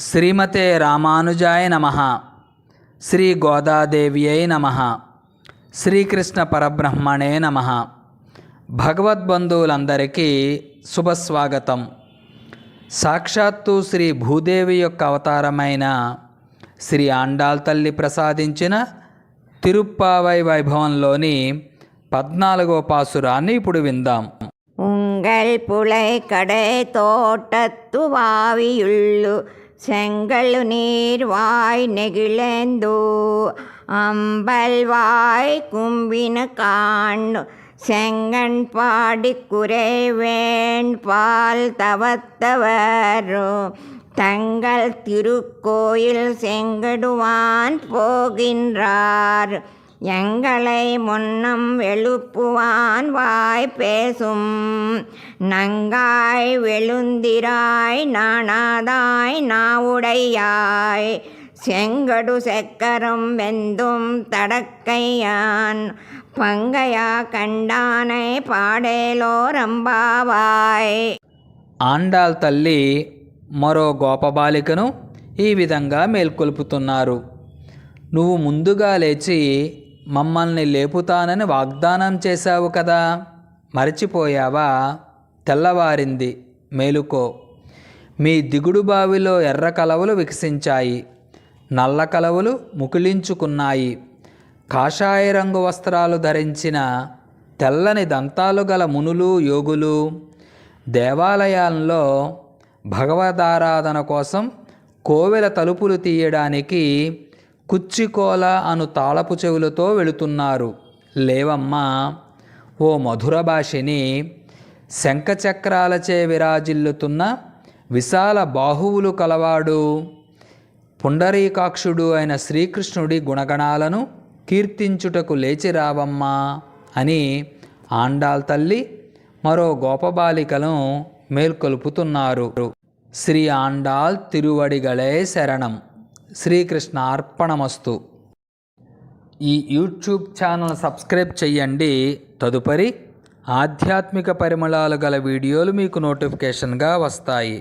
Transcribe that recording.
శ్రీమతే రామానుజాయ నమః. శ్రీ గోదాదేవ్యై నమః. శ్రీకృష్ణ పరబ్రహ్మణే నమః. భగవద్బంధువులందరికీ శుభస్వాగతం. సాక్షాత్తు శ్రీ భూదేవి యొక్క అవతారమైన శ్రీ ఆండాళ్ తల్లి ప్రసాదించిన తిరుప్పావై వైభవంలోని 14వ పాసురాన్ని ఇప్పుడు విందాం. உங்கள் புலை கடை தோட்டத்து வாவியுள்ளு செங்கல் நீர்வாய் நெகிழந்து அம்பல்வாய் கும்பின காண்டு செங்கன் பாடி குறைவேன் பால் தவத்தவரு தங்கள் திருக்கோயில் செங்கடுவான் போகின்றார். எங்களை முன்னம் எழுப்புவான் வாய் பேசும் நங்காய் வெளுந்திராய் நாணாதாய் நாவுடையாய் செங்கடு செக்கரம் வெந்தும் தடக்கையான் பங்கையா కండానై పాడేలో రంబావాయ్. ఆండాళ్ తల్లి మరో గోపబాలికను ఈ విధంగా మేల్కొల్పుతున్నారు. నువ్వు ముందుగా లేచి మమ్మల్ని లేపుతానని వాగ్దానం చేశావు కదా, మరచిపోయావా? తెల్లవారింది, మేలుకో. మీ దిగుడు బావిలో ఎర్ర కలవలు వికసించాయి, నల్ల కలవలు ముకుళించుకున్నాయి. కాషాయ రంగు వస్త్రాలు ధరించిన తెల్లని దంతాలు గల మునులు యోగులు దేవాలయాల్లో భగవదారాధన కోసం కోవెల తలుపులు తీయడానికి కుచ్చికోల అను తాళపు చెవులతో వెళుతున్నారు. లేవమ్మా ఓ మధుర భాషిని. శంఖచక్రాలచే విరాజిల్లుతున్న విశాల బాహువులు కలవాడు పుండరీకాక్షుడు అయిన శ్రీకృష్ణుడి గుణగణాలను కీర్తించుటకు లేచి రావమ్మా అని ఆండాళ్ తల్లి మరో గోపబాలికను మేల్కొల్పుతున్నారు. శ్రీ ఆండాళ్ తిరువడిగళే శరణం. శ్రీకృష్ణ అర్పణమస్తు. ఈ యూట్యూబ్ ఛానల్ సబ్స్క్రైబ్ చేయండి. తదుపరి ఆధ్యాత్మిక పరిమళాలు గల వీడియోలు మీకు నోటిఫికేషన్గా వస్తాయి.